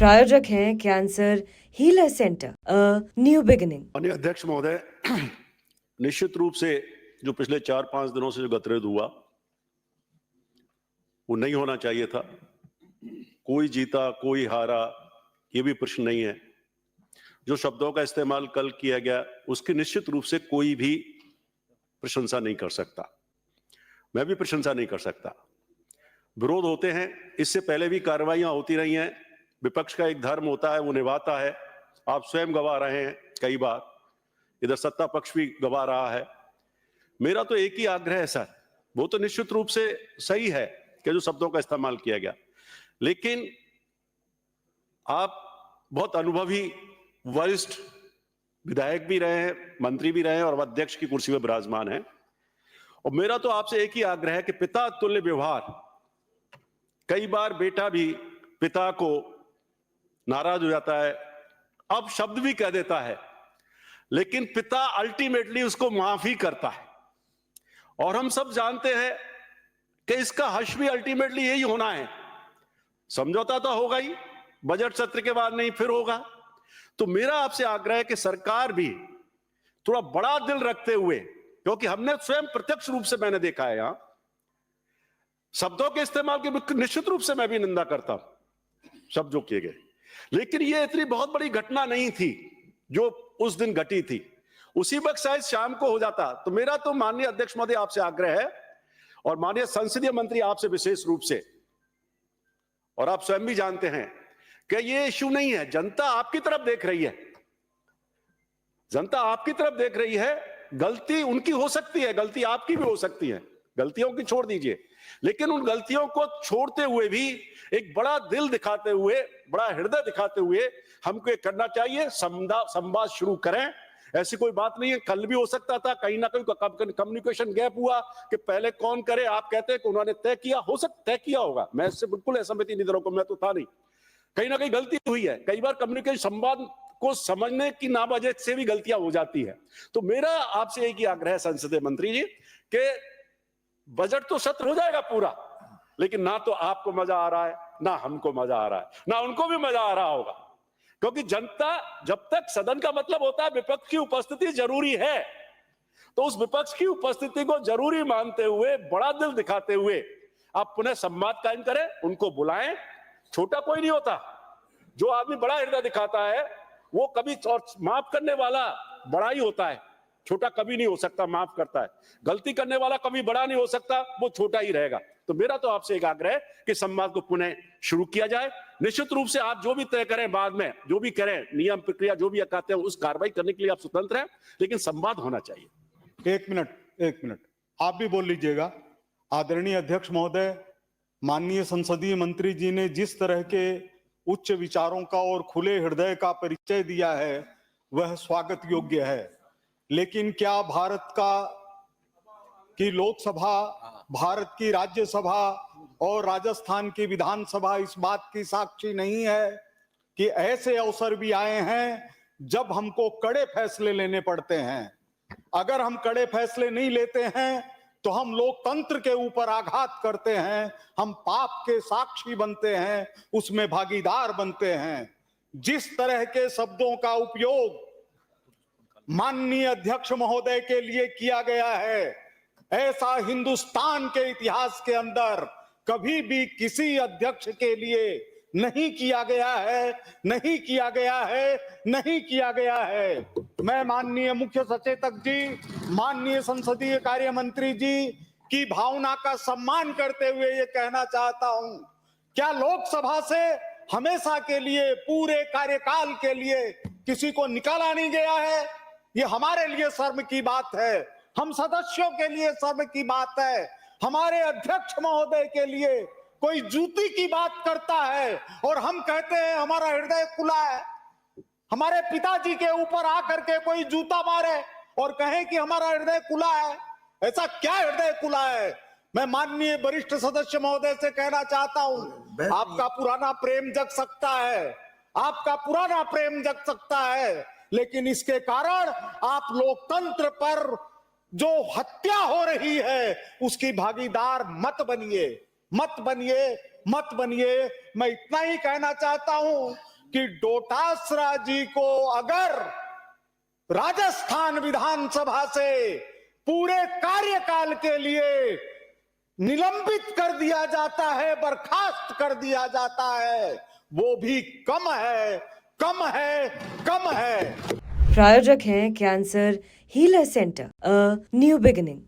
प्रायोजक हैं cancer healer centre, new beginning. माननीय अध्यक्ष महोदय, निश्चित रूप से जो पिछले 4-5 दिनों से जो गतिरोध हुआ वो नहीं होना चाहिए था। कोई जीता कोई हारा ये भी प्रश्न नहीं है। जो शब्दों का इस्तेमाल कल किया गया उसकी निश्चित रूप से कोई भी प्रशंसा नहीं कर सकता, मैं भी प्रशंसा नहीं कर सकता। विरोध होते हैं, इससे पहले भी कार्रवाइयां होती रही हैं। विपक्ष का एक धर्म होता है, वो निभाता है। आप स्वयं गवा रहे हैं, कई बार इधर सत्ता पक्ष भी गवा रहा है। मेरा तो एक ही आग्रह है सर, वो तो निश्चित रूप से सही है कि जो शब्दों का इस्तेमाल किया गया, लेकिन आप बहुत अनुभवी वरिष्ठ विधायक भी रहे हैं, मंत्री भी रहे हैं और अध्यक्ष की कुर्सी पर विराजमान है। और मेरा तो आपसे एक ही आग्रह है कि पिता तुल्य व्यवहार। कई बार बेटा भी पिता को नाराज हो जाता है, अब शब्द भी कह देता है, लेकिन पिता अल्टीमेटली उसको माफी करता है। और हम सब जानते हैं कि इसका हश्र भी अल्टीमेटली यही होना है। समझौता तो होगा ही, बजट सत्र के बाद नहीं फिर होगा। तो मेरा आपसे आग्रह है कि सरकार भी थोड़ा बड़ा दिल रखते हुए, क्योंकि हमने स्वयं प्रत्यक्ष रूप से मैंने देखा है, यहां शब्दों के इस्तेमाल की निश्चित रूप से मैं भी निंदा करता हूं, शब्द जो किए गए, लेकिन ये इतनी बहुत बड़ी घटना नहीं थी जो उस दिन घटी थी। उसी वक्त शायद शाम को हो जाता। तो मेरा तो माननीय अध्यक्ष महोदय आपसे आग्रह है और माननीय संसदीय मंत्री आपसे विशेष रूप से, और आप स्वयं भी जानते हैं कि ये इश्यू नहीं है, जनता आपकी तरफ देख रही है, जनता आपकी तरफ देख रही है। गलती उनकी हो सकती है, गलती आपकी भी हो सकती है, गलतियों की छोड़ दीजिए, लेकिन उन गलतियों को छोड़ते हुए भी एक बड़ा दिल दिखाते हुए, बड़ा हृदय दिखाते हुए हमको ये करना चाहिए। संवाद शुरू करें, ऐसी कोई बात नहीं है। कल भी हो सकता था कहीं ना कहीं कम्युनिकेशन गैप हुआ कि पहले कौन करे। आप कहते हैं कि उन्होंने तय किया, हो सकता तय किया होगा, मैं इससे बिल्कुल असहमति नहीं दे रहा हूं, मैं तो था नहीं, कहीं ना कहीं गलती हुई है। कई बार कम्युनिकेशन संवाद को समझने की नाबजत से भी गलतियां हो जाती है। तो मेरा आपसे एक ही आग्रह है संसदीय मंत्री जी कि बजट तो सत्र हो जाएगा पूरा, लेकिन ना तो आपको मजा आ रहा है, ना हमको मजा आ रहा है, ना उनको भी मजा आ रहा होगा, क्योंकि जनता जब तक सदन का मतलब होता है विपक्ष की उपस्थिति जरूरी है, तो उस विपक्ष की उपस्थिति को जरूरी मानते हुए, बड़ा दिल दिखाते हुए आप पुनः संवाद कायम करें, उनको बुलाएं। छोटा कोई नहीं होता, जो आदमी बड़ा हृदय दिखाता है वो कभी और माफ करने वाला बड़ा ही होता है, छोटा कभी नहीं हो सकता, माफ करता है। गलती करने वाला कभी बड़ा नहीं हो सकता, वो छोटा ही रहेगा। तो मेरा तो आपसे एक आग्रह है कि संवाद को पुनः शुरू किया जाए। निश्चित रूप से आप जो भी तय करें, बाद में जो भी करें, नियम प्रक्रिया जो भी कहते हैं उस कार्रवाई करने के लिए आप स्वतंत्र हैं, लेकिन संवाद होना चाहिए। एक मिनट आप भी बोल लीजिएगा। आदरणीय अध्यक्ष महोदय, माननीय संसदीय मंत्री जी ने जिस तरह के उच्च विचारों का और खुले हृदय का परिचय दिया है वह स्वागत योग्य है, लेकिन क्या भारत की लोकसभा, भारत की राज्यसभा और राजस्थान की विधानसभा इस बात की साक्षी नहीं है कि ऐसे अवसर भी आए हैं जब हमको कड़े फैसले लेने पड़ते हैं। अगर हम कड़े फैसले नहीं लेते हैं तो हम लोकतंत्र के ऊपर आघात करते हैं, हम पाप के साक्षी बनते हैं, उसमें भागीदार बनते हैं। जिस तरह के शब्दों का उपयोग माननीय अध्यक्ष महोदय के लिए किया गया है, ऐसा हिंदुस्तान के इतिहास के अंदर कभी भी किसी अध्यक्ष के लिए नहीं किया गया है, नहीं किया गया है, नहीं किया गया है। मैं माननीय मुख्य सचेतक जी, माननीय संसदीय कार्य मंत्री जी की भावना का सम्मान करते हुए ये कहना चाहता हूं, क्या लोकसभा से हमेशा के लिए, पूरे कार्यकाल के लिए किसी को निकाला नहीं गया है? ये हमारे लिए शर्म की बात है, हम सदस्यों के लिए शर्म की बात है। हमारे अध्यक्ष महोदय के लिए कोई जूती की बात करता है और हम कहते हैं हमारा हृदय खुला है। हमारे पिताजी के ऊपर आकर के कोई जूता मारे और कहे कि हमारा हृदय खुला है, ऐसा क्या हृदय खुला है? मैं माननीय वरिष्ठ सदस्य महोदय से कहना चाहता हूं, आपका पुराना प्रेम जग सकता है, आपका पुराना प्रेम जग सकता है, लेकिन इसके कारण आप लोकतंत्र पर जो हत्या हो रही है उसकी भागीदार मत बनिए, मत बनिए, मत बनिए। मैं इतना ही कहना चाहता हूं कि डोटासरा जी को अगर राजस्थान विधानसभा से पूरे कार्यकाल के लिए निलंबित कर दिया जाता है, बर्खास्त कर दिया जाता है, वो भी कम है, कम है, कम है। प्रायोजक हैं cancer healer centre, a new beginning.